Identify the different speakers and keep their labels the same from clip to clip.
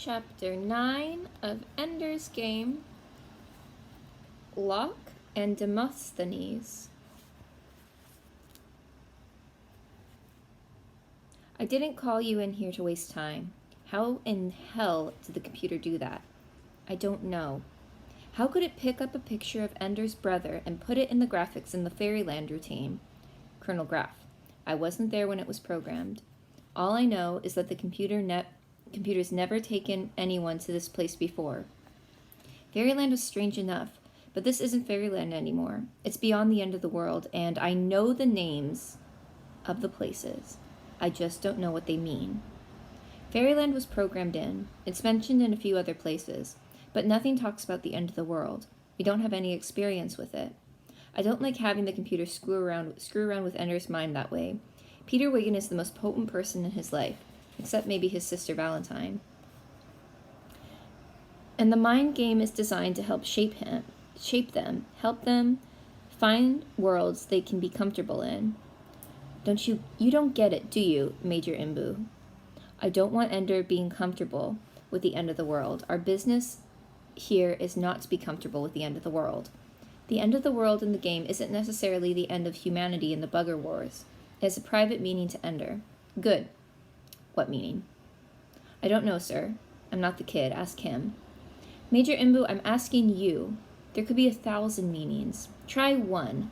Speaker 1: Chapter 9 of Ender's Game, Locke and Demosthenes. I didn't call you in here to waste time. How in hell did the computer do that? I don't know. How could it pick up a picture of Ender's brother and put it in the graphics in the Fairyland routine? Colonel Graff, I wasn't there when it was programmed. All I know is that the computer's never taken anyone to this place before. Fairyland was strange enough, but this isn't Fairyland anymore. It's beyond the end of the world, and I know the names of the places. I just don't know what they mean. Fairyland was programmed in. It's mentioned in a few other places, but nothing talks about the end of the world. We don't have any experience with it. I don't like having the computer screw around with Ender's mind that way. Peter Wiggin is the most potent person in his life, except maybe his sister Valentine. And the mind game is designed to help shape them, help them find worlds they can be comfortable in. You don't get it, do you, Major Imbu? I don't want Ender being comfortable with the end of the world. Our business here is not to be comfortable with the end of the world. The end of the world in the game isn't necessarily the end of humanity in the Bugger Wars. It has a private meaning to Ender. Good. What meaning? I don't know, sir. I'm not the kid. Ask him. Major Imbu, I'm asking you. There could be 1,000 meanings. Try one.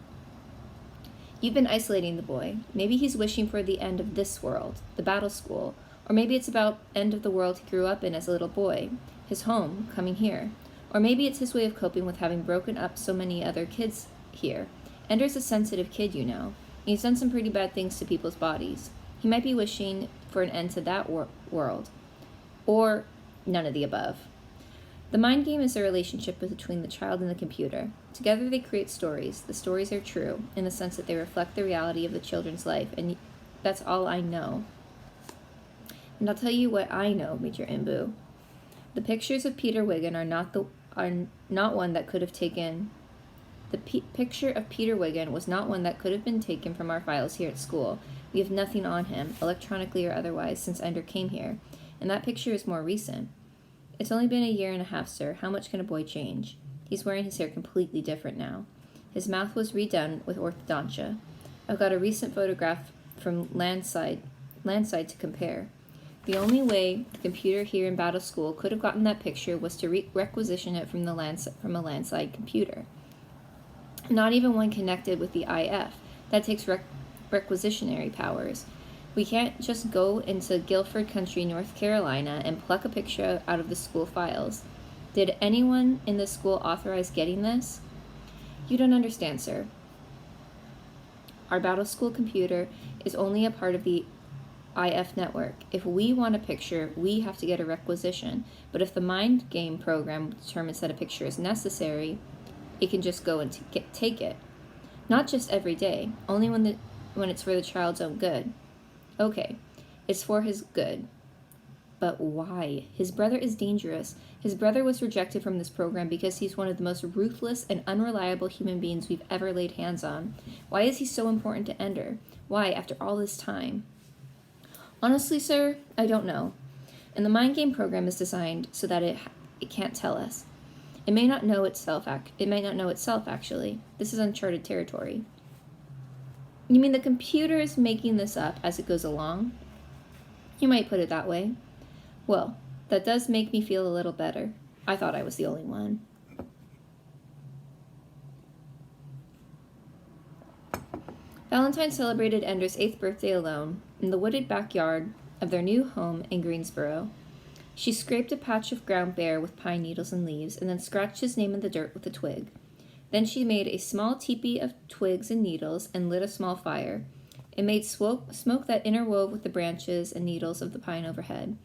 Speaker 1: You've been isolating the boy. Maybe he's wishing for the end of this world, the battle school, or maybe it's about end of the world he grew up in as a little boy, his home, coming here. Or maybe it's his way of coping with having broken up so many other kids here. Ender's a sensitive kid, you know. He's done some pretty bad things to people's bodies. He might be wishing for an end to that world. Or none of the above. The mind game is a relationship between the child and the computer. Together they create stories. The stories are true, in the sense that they reflect the reality of the children's life, and that's all I know. And I'll tell you what I know, Major Imbu. The pictures of Peter Wiggin are not one that could have taken. The picture of Peter Wiggin was not one that could have been taken from our files here at school. We have nothing on him, electronically or otherwise, since Ender came here, and that picture is more recent. It's only been 1.5 years, sir. How much can a boy change? He's wearing his hair completely different now. His mouth was redone with orthodontia. I've got a recent photograph from Landside to compare. The only way the computer here in Battle School could have gotten that picture was to requisition it from a Landside computer. Not even one connected with the IF. That takes requisitionary powers. We can't just go into Guilford Country, North Carolina, and pluck a picture out of the school files. Did anyone in the school authorize getting this? You don't understand, sir. Our Battle School computer is only a part of the IF network. If we want a picture, we have to get a requisition. But if the mind game program determines that a picture is necessary, it can just go and take it. Not just every day, only when it's for the child's own good. Okay, it's for his good. But why? His brother is dangerous. His brother was rejected from this program because he's one of the most ruthless and unreliable human beings we've ever laid hands on. Why is he so important to Ender? Why, after all this time? Honestly, sir, I don't know. And the mind game program is designed so that it can't tell us. It may not know itself, actually. This is uncharted territory. You mean the computer is making this up as it goes along? You might put it that way. Well, that does make me feel a little better. I thought I was the only one. Valentine celebrated Ender's 8th birthday alone in the wooded backyard of their new home in Greensboro. She scraped a patch of ground bare with pine needles and leaves, and then scratched his name in the dirt with a twig. Then she made a small teepee of twigs and needles and lit a small fire. It made smoke that interwove with the branches and needles of the pine overhead.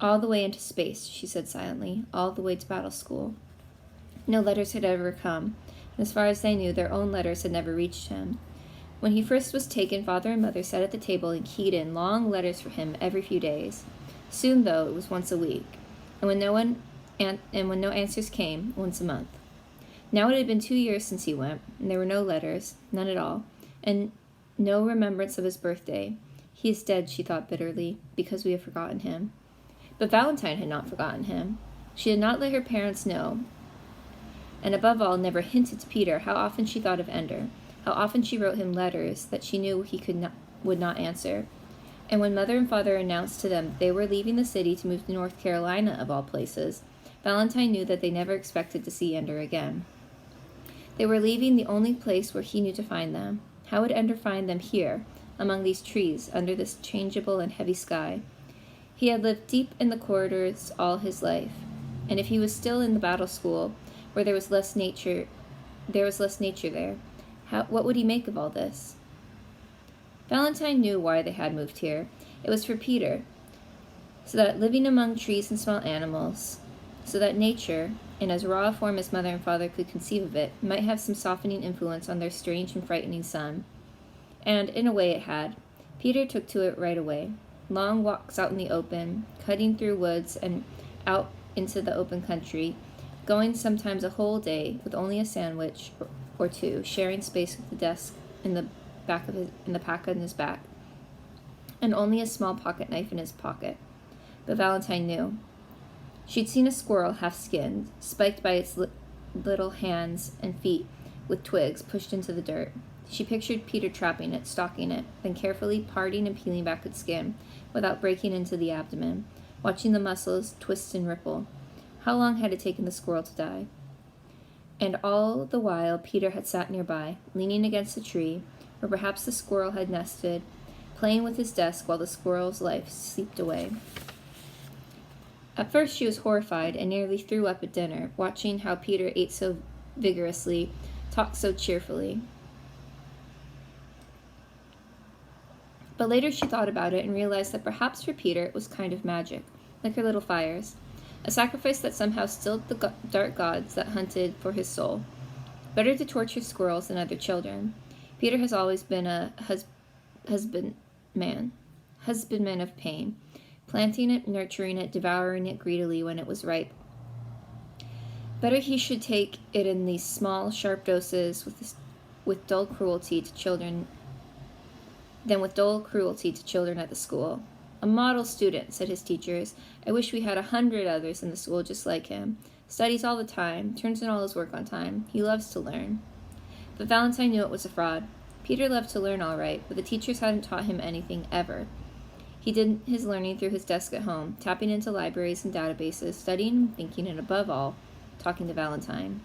Speaker 1: All the way into space, she said silently, all the way to Battle School. No letters had ever come, and as far as they knew, their own letters had never reached him. When he first was taken, Father and Mother sat at the table and keyed in long letters for him every few days. Soon, though, it was once a week, and when no answers came, once a month. Now it had been 2 years since he went, and there were no letters, none at all, and no remembrance of his birthday. He is dead, she thought bitterly, because we have forgotten him. But Valentine had not forgotten him. She had not let her parents know, and above all, never hinted to Peter how often she thought of Ender, how often she wrote him letters that she knew he would not answer. And when Mother and Father announced to them they were leaving the city to move to North Carolina, of all places, Valentine knew that they never expected to see Ender again. They were leaving the only place where he knew to find them. How would Ender find them here, among these trees, under this changeable and heavy sky? He had lived deep in the corridors all his life, and if he was still in the battle school, where there was less nature there. What would he make of all this? Valentine knew why they had moved here. It was for Peter, so that living among trees and small animals, so that nature, in as raw a form as Mother and Father could conceive of it, might have some softening influence on their strange and frightening son. And, in a way, it had. Peter took to it right away. Long walks out in the open, cutting through woods and out into the open country, going sometimes a whole day with only a sandwich or two, sharing space with the desk in the pack on his back, and only a small pocket knife in his pocket. But Valentine knew. She'd seen a squirrel half-skinned, spiked by its little hands and feet with twigs pushed into the dirt. She pictured Peter trapping it, stalking it, then carefully parting and peeling back its skin without breaking into the abdomen, watching the muscles twist and ripple. How long had it taken the squirrel to die? And all the while Peter had sat nearby, leaning against a tree, or perhaps the squirrel had nested, playing with his desk while the squirrel's life seeped away. At first she was horrified and nearly threw up at dinner, watching how Peter ate so vigorously, talked so cheerfully. But later she thought about it and realized that perhaps for Peter it was kind of magic, like her little fires, a sacrifice that somehow stilled the dark gods that hunted for his soul. Better to torture squirrels than other children. Peter has always been a husbandman of pain, planting it, nurturing it, devouring it greedily when it was ripe. Better he should take it in these small, sharp doses with dull cruelty to children than with dull cruelty to children at the school. A model student, said his teachers. I wish we had 100 others in the school just like him. Studies all the time, turns in all his work on time. He loves to learn. But Valentine knew it was a fraud. Peter loved to learn all right, but the teachers hadn't taught him anything ever. He did his learning through his desk at home, tapping into libraries and databases, studying and thinking, and above all, talking to Valentine.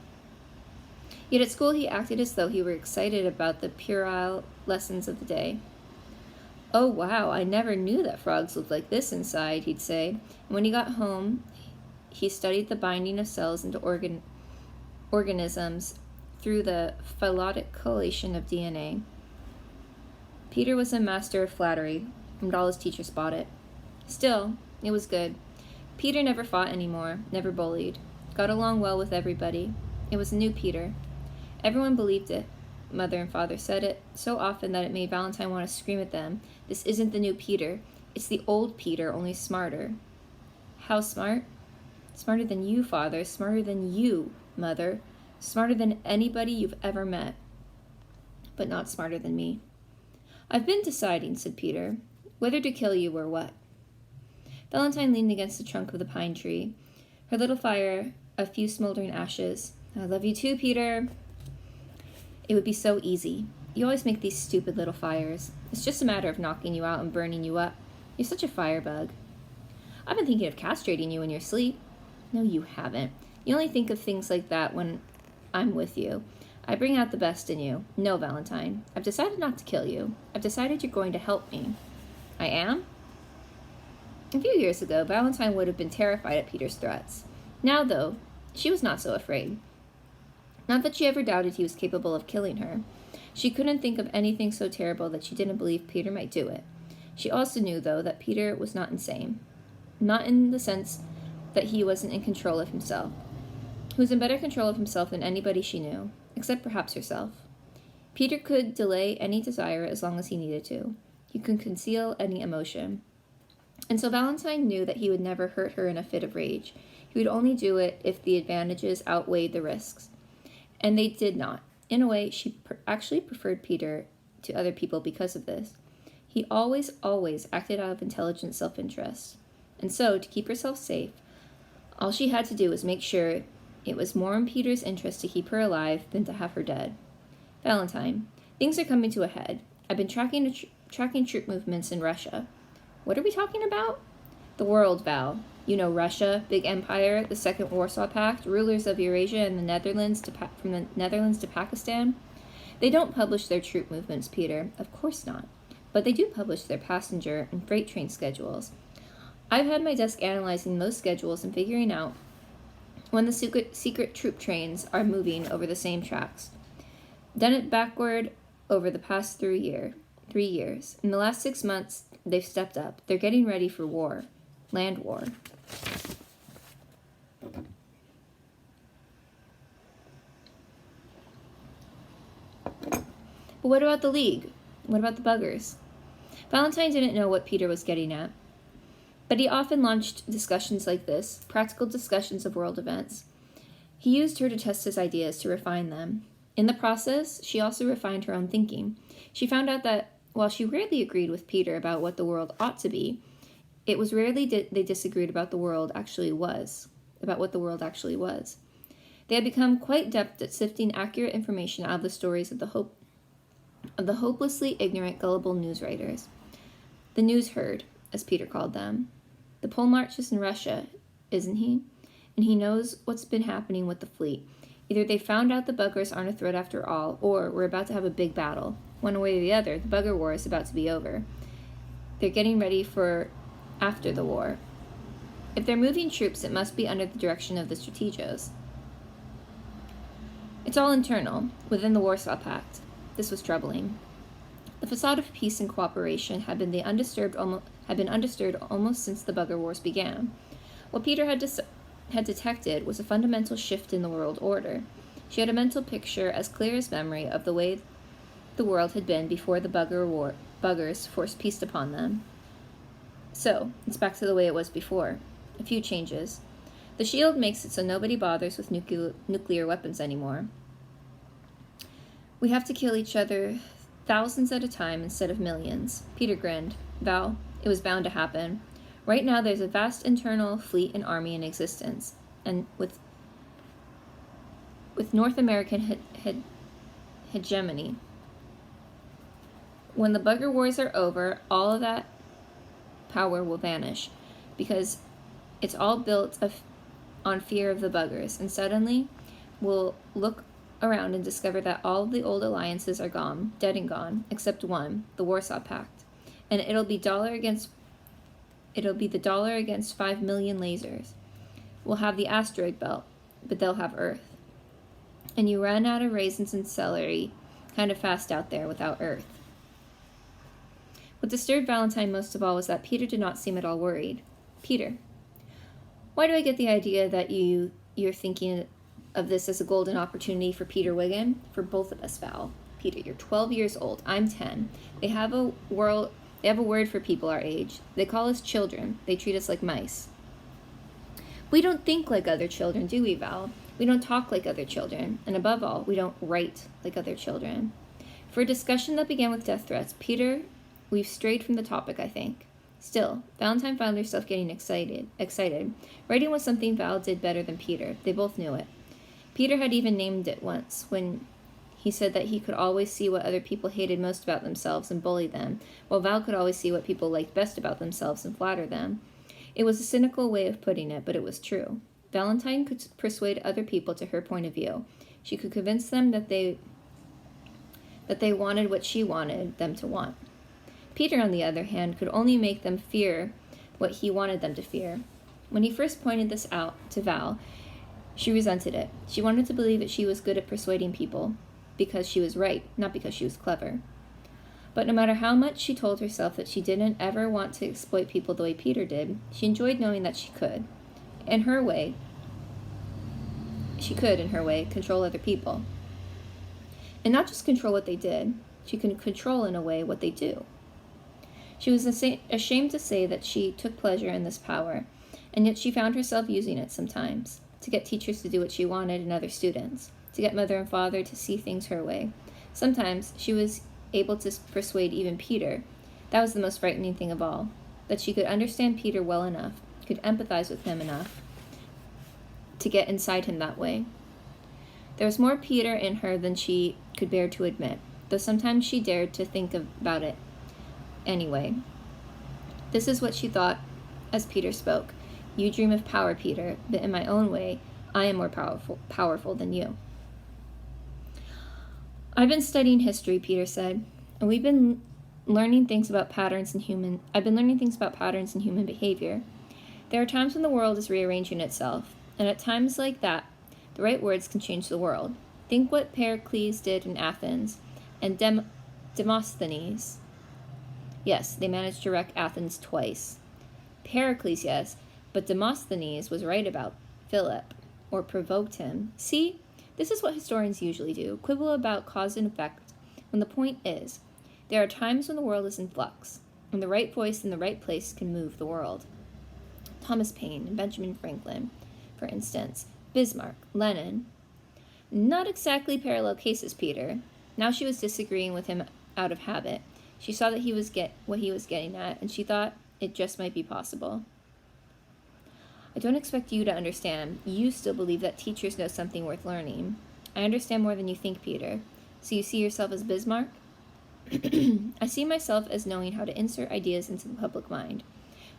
Speaker 1: Yet at school he acted as though he were excited about the puerile lessons of the day. Oh, wow, I never knew that frogs looked like this inside, he'd say. And when he got home, he studied the binding of cells into organisms through the phylotic collation of DNA. Peter was a master of flattery, and all his teachers bought it. Still, it was good. Peter never fought anymore, never bullied. Got along well with everybody. It was a new Peter. Everyone believed it. Mother and Father said it so often that it made Valentine want to scream at them. This isn't the new Peter. It's the old Peter, only smarter. How smart? Smarter than you, Father. Smarter than you, Mother. Smarter than anybody you've ever met. But not smarter than me. I've been deciding, said Peter, whether to kill you or what. Valentine leaned against the trunk of the pine tree, her little fire a few smoldering ashes. I love you too, Peter. It would be so easy. You always make these stupid little fires. It's just a matter of knocking you out and burning you up. You're such a firebug. I've been thinking of castrating you in your sleep. No, you haven't. You only think of things like that when I'm with you. I bring out the best in you. No, Valentine. I've decided not to kill you. I've decided you're going to help me. I am? A few years ago, Valentine would have been terrified at Peter's threats. Now, though, she was not so afraid. Not that she ever doubted he was capable of killing her. She couldn't think of anything so terrible that she didn't believe Peter might do it. She also knew, though, that Peter was not insane. Not in the sense that he wasn't in control of himself. He was in better control of himself than anybody she knew, except perhaps herself. Peter could delay any desire as long as he needed to. He could conceal any emotion. And so Valentine knew that he would never hurt her in a fit of rage. He would only do it if the advantages outweighed the risks. And they did not. In a way, she actually preferred Peter to other people because of this. He always acted out of intelligent self-interest. And so, to keep herself safe, all she had to do was make sure it was more in Peter's interest to keep her alive than to have her dead. Valentine, things are coming to a head. I've been tracking troop movements in Russia. What are we talking about? The world, Val. You know Russia, big empire, the Second Warsaw Pact, rulers of Eurasia and the Netherlands from the Netherlands to Pakistan. They don't publish their troop movements, Peter. Of course not. But they do publish their passenger and freight train schedules. I've had my desk analyzing those schedules and figuring out when the secret troop trains are moving over the same tracks. Done it backward over the past 3 years. In the last 6 months, they've stepped up. They're getting ready for war. Land war. But what about the League? What about the buggers? Valentine didn't know what Peter was getting at, but he often launched discussions like this, practical discussions of world events. He used her to test his ideas, to refine them. In the process, she also refined her own thinking. She found out that while she rarely agreed with Peter about what the world ought to be, it was rarely they disagreed about what the world actually was. They had become quite adept at sifting accurate information out of the stories of the hopelessly ignorant, gullible news writers. The news herd, as Peter called them. The pole marches in Russia, isn't he? And he knows what's been happening with the fleet. Either they found out the buggers aren't a threat after all, or we're about to have a big battle. One way or the other, the bugger war is about to be over. They're getting ready for after the war. If they're moving troops, it must be under the direction of the strategos. It's all internal, within the Warsaw Pact. This was troubling. The facade of peace and cooperation had been undisturbed almost since the bugger wars began. What Peter had detected was a fundamental shift in the world order. She had a mental picture as clear as memory of the way the world had been before the buggers forced peace upon them. So, it's back to the way it was before. A few changes. The shield makes it so nobody bothers with nuclear weapons anymore. We have to kill each other thousands at a time instead of millions. Peter grinned. Val, it was bound to happen. Right now there's a vast internal fleet and army in existence, and with North American hegemony. When the bugger wars are over, all of that power will vanish, because it's all built on fear of the buggers, and suddenly we'll look around and discover that all of the old alliances are gone, dead and gone, except one, the Warsaw Pact, and it'll be the dollar against 5 million lasers. We'll have the asteroid belt, but they'll have Earth. And you run out of raisins and celery kind of fast out there without Earth. What disturbed Valentine most of all was that Peter did not seem at all worried. Peter, why do I get the idea that you're thinking of this as a golden opportunity for Peter Wiggin? For both of us, Val. Peter, you're 12 years old. I'm 10. They have a word for people our age. They call us children. They treat us like mice. We don't think like other children, do we, Val? We don't talk like other children. And above all, we don't write like other children. For a discussion that began with death threats, Peter, we've strayed from the topic, I think. Still, Valentine found herself getting excited. Writing was something Val did better than Peter. They both knew it. Peter had even named it once, when he said that he could always see what other people hated most about themselves and bully them, while Val could always see what people liked best about themselves and flatter them. It was a cynical way of putting it, but it was true. Valentine could persuade other people to her point of view. She could convince them that they wanted what she wanted them to want. Peter, on the other hand, could only make them fear what he wanted them to fear. When he first pointed this out to Val, she resented it. She wanted to believe that she was good at persuading people, because she was right, not because she was clever. But no matter how much she told herself that she didn't ever want to exploit people the way Peter did, she enjoyed knowing that she could. In her way, control other people. And not just control what they did, she could control in a way what they do. She was ashamed to say that she took pleasure in this power, and yet she found herself using it sometimes, to get teachers to do what she wanted and other students, to get mother and father to see things her way. Sometimes she was able to persuade even Peter. That was the most frightening thing of all, that she could understand Peter well enough, could empathize with him enough to get inside him that way. There was more Peter in her than she could bear to admit, though sometimes she dared to think about it anyway. This is what she thought as Peter spoke. You dream of power, Peter, but in my own way, I am more powerful than you. I've been studying history, Peter said, and we've been learning things about patterns in human behavior. There are times when the world is rearranging itself, and at times like that, the right words can change the world. Think what Pericles did in Athens, and Demosthenes. Yes, they managed to wreck Athens twice. Pericles, yes, but Demosthenes was right about Philip, or provoked him. See, this is what historians usually do, quibble about cause and effect, when the point is, there are times when the world is in flux, and the right voice in the right place can move the world. Thomas Paine and Benjamin Franklin, for instance, Bismarck, Lenin. Not exactly parallel cases, Peter. Now she was disagreeing with him out of habit. She saw that what he was getting at, and she thought it just might be possible. I don't expect you to understand. You still believe that teachers know something worth learning. I understand more than you think, Peter. So you see yourself as Bismarck? I see myself as knowing how to insert ideas into the public mind.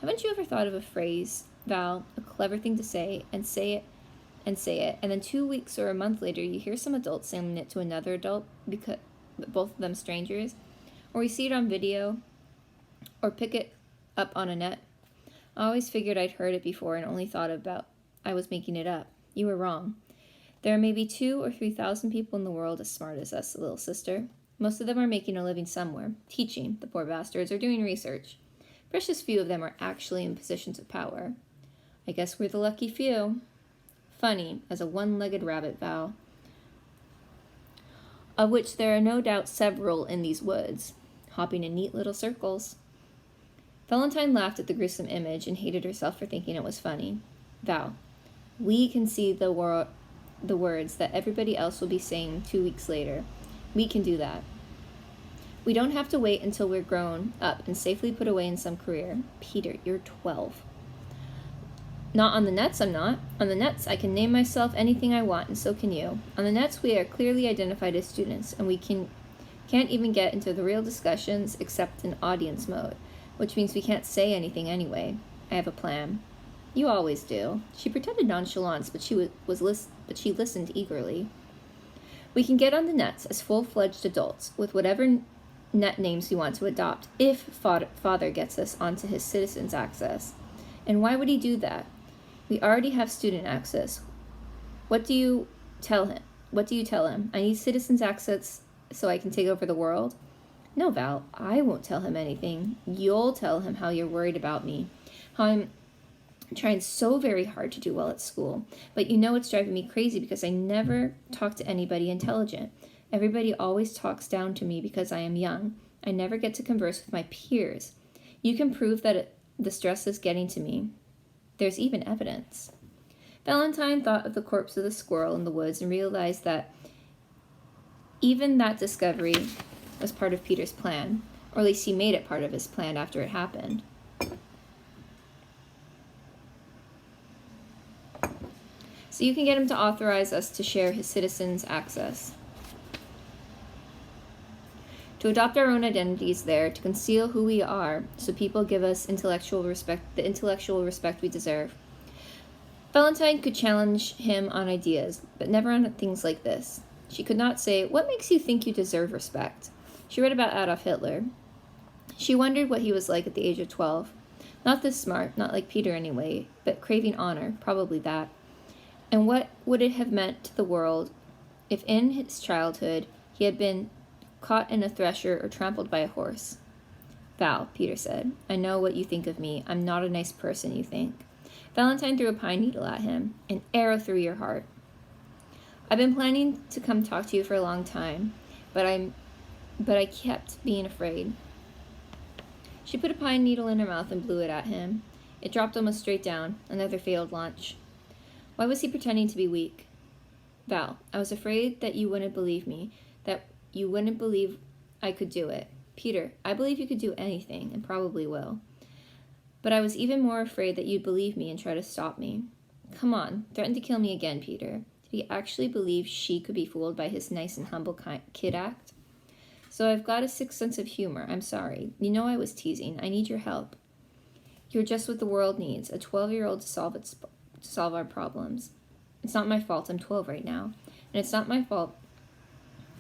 Speaker 1: Haven't you ever thought of a phrase, Val, a clever thing to say, and then 2 weeks or a month later you hear some adult saying it to another adult, because both of them strangers, or you see it on video, or pick it up on a net? I always figured I'd heard it before and only thought about I was making it up. You were wrong. There are maybe 2,000 or 3,000 people in the world as smart as us, little sister. Most of them are making a living somewhere, teaching, the poor bastards, or doing research. Precious few of them are actually in positions of power. I guess we're the lucky few. Funny as a one-legged rabbit, Val. Of which there are no doubt several in these woods, hopping in neat little circles. Valentine laughed at the gruesome image and hated herself for thinking it was funny. Val, we can see the words that everybody else will be saying 2 weeks later. We can do that. We don't have to wait until we're grown up and safely put away in some career. Peter, you're 12. Not on the nets, I'm not. On the nets, I can name myself anything I want, and so can you. On the nets, we are clearly identified as students, and we can't even get into the real discussions except in audience mode, which means we can't say anything anyway. I have a plan. You always do. She pretended nonchalance, but she listened eagerly. We can get on the nets as full-fledged adults, with whatever net names we want to adopt, if Father gets us onto his citizens' access. And why would he do that? We already have student access. What do you tell him? I need citizens' access so I can take over the world? No, Val, I won't tell him anything. You'll tell him how you're worried about me, how I'm trying so very hard to do well at school, but you know it's driving me crazy because I never talk to anybody intelligent. Everybody always talks down to me because I am young. I never get to converse with my peers. You can prove that the stress is getting to me. There's even evidence. Valentine thought of the corpse of the squirrel in the woods and realized that even that discovery was part of Peter's plan, or at least he made it part of his plan after it happened. So you can get him to authorize us to share his citizens' access, to adopt our own identities there, to conceal who we are, so people give us the intellectual respect we deserve. Valentine could challenge him on ideas, but never on things like this. She could not say, "What makes you think you deserve respect?" She read about Adolf Hitler. She wondered what he was like at the age of 12. Not this smart, not like Peter anyway, but craving honor, probably that. And what would it have meant to the world if in his childhood he had been caught in a thresher or trampled by a horse? Val, Peter said, I know what you think of me. I'm not a nice person, you think. Valentine threw a pine needle at him, an arrow through your heart. I've been planning to come talk to you for a long time, but I kept being afraid. She put a pine needle in her mouth and blew it at him. It dropped almost straight down, another failed launch. Why was he pretending to be weak? Val, I was afraid that you wouldn't believe me, that you wouldn't believe I could do it. Peter, I believe you could do anything, and probably will. But I was even more afraid that you'd believe me and try to stop me. Come on, threaten to kill me again, Peter. Did he actually believe she could be fooled by his nice and humble kid act? So I've got a sick sense of humor. I'm sorry. You know I was teasing. I need your help. You're just what the world needs, a 12-year-old to solve our problems. It's not my fault I'm 12 right now. And it's not my fault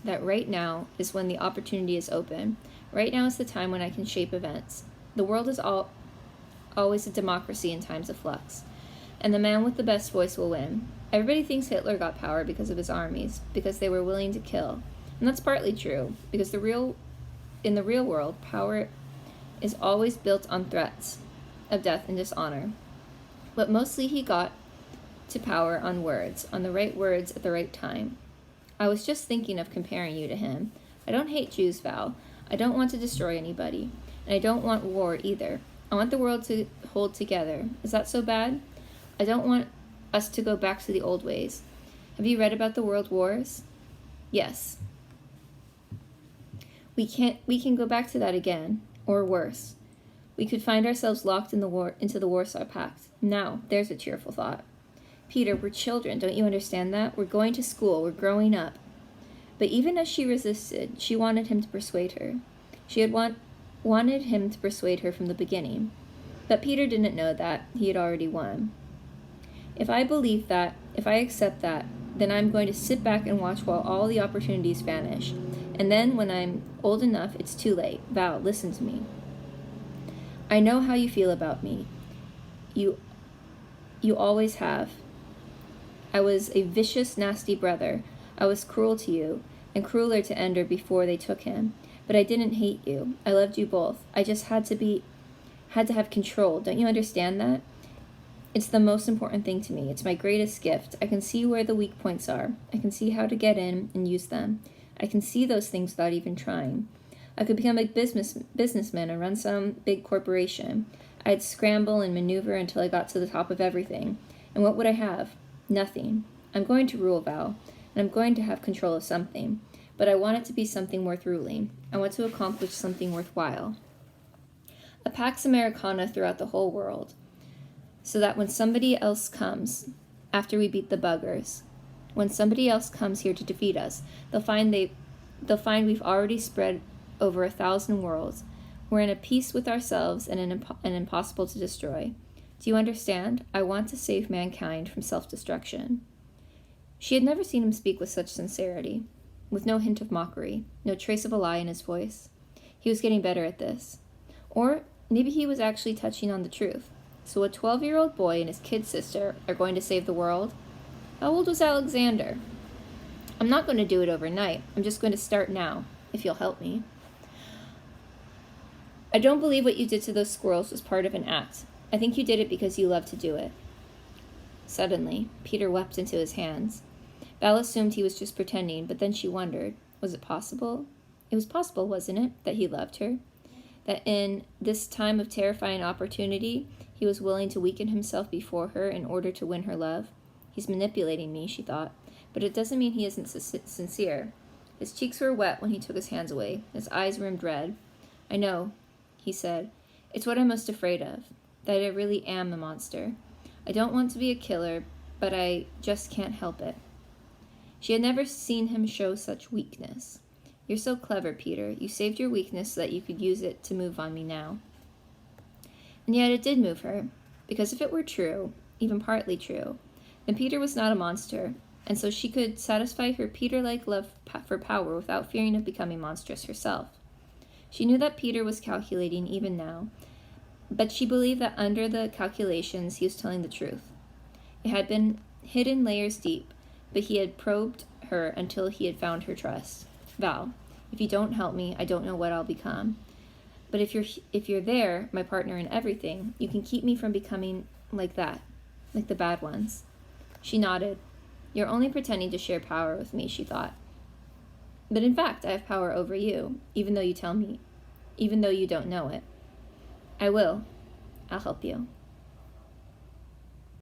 Speaker 1: that right now is when the opportunity is open. Right now is the time when I can shape events. The world is always a democracy in times of flux. And the man with the best voice will win. Everybody thinks Hitler got power because of his armies, because they were willing to kill. And that's partly true, because in the real world, power is always built on threats of death and dishonor. But mostly he got to power on words, on the right words at the right time. I was just thinking of comparing you to him. I don't hate Jews, Val. I don't want to destroy anybody. And I don't want war either. I want the world to hold together. Is that so bad? I don't want us to go back to the old ways. Have you read about the world wars? Yes. We can go back to that again, or worse. We could find ourselves locked into the Warsaw Pact. Now, there's a cheerful thought. Peter, we're children, don't you understand that? We're going to school, we're growing up. But even as she resisted, she wanted him to persuade her. She had wanted him to persuade her from the beginning. But Peter didn't know that. He had already won. If I believe that, if I accept that, then I'm going to sit back and watch while all the opportunities vanish. And then when I'm old enough, it's too late. Val, listen to me. I know how you feel about me. You always have. I was a vicious, nasty brother. I was cruel to you, and crueler to Ender before they took him. But I didn't hate you. I loved you both. I just had to have control. Don't you understand that? It's the most important thing to me. It's my greatest gift. I can see where the weak points are. I can see how to get in and use them. I can see those things without even trying. I could become a businessman and run some big corporation. I'd scramble and maneuver until I got to the top of everything. And what would I have? Nothing. I'm going to rule, Val, and I'm going to have control of something. But I want it to be something worth ruling. I want to accomplish something worthwhile. A Pax Americana throughout the whole world. So that when somebody else comes, after we beat the buggers, when somebody else comes here to defeat us, they'll find we've already spread over 1,000 worlds. We're in a peace with ourselves and impossible to destroy. Do you understand? I want to save mankind from self-destruction. She had never seen him speak with such sincerity, with no hint of mockery, no trace of a lie in his voice. He was getting better at this. Or maybe he was actually touching on the truth. So a 12-year-old boy and his kid sister are going to save the world? How old was Alexander? I'm not going to do it overnight. I'm just going to start now, if you'll help me. I don't believe what you did to those squirrels was part of an act. I think you did it because you love to do it. Suddenly, Peter wept into his hands. Val assumed he was just pretending, but then she wondered, was it possible? It was possible, wasn't it, that he loved her? That in this time of terrifying opportunity, he was willing to weaken himself before her in order to win her love? He's manipulating me, she thought, but it doesn't mean he isn't sincere. His cheeks were wet when he took his hands away. His eyes rimmed red. I know, he said. It's what I'm most afraid of, that I really am a monster. I don't want to be a killer, but I just can't help it. She had never seen him show such weakness. You're so clever, Peter. You saved your weakness so that you could use it to move on me now. And yet it did move her, because if it were true, even partly true, then Peter was not a monster, and so she could satisfy her Peter-like love for power without fearing of becoming monstrous herself. She knew that Peter was calculating even now, but she believed that under the calculations he was telling the truth. It had been hidden layers deep, but he had probed her until he had found her trust. Val, if you don't help me, I don't know what I'll become. But if you're there, my partner in everything, you can keep me from becoming like that, like the bad ones. She nodded. You're only pretending to share power with me, she thought. But in fact, I have power over you, even though you don't know it. I will. I'll help you.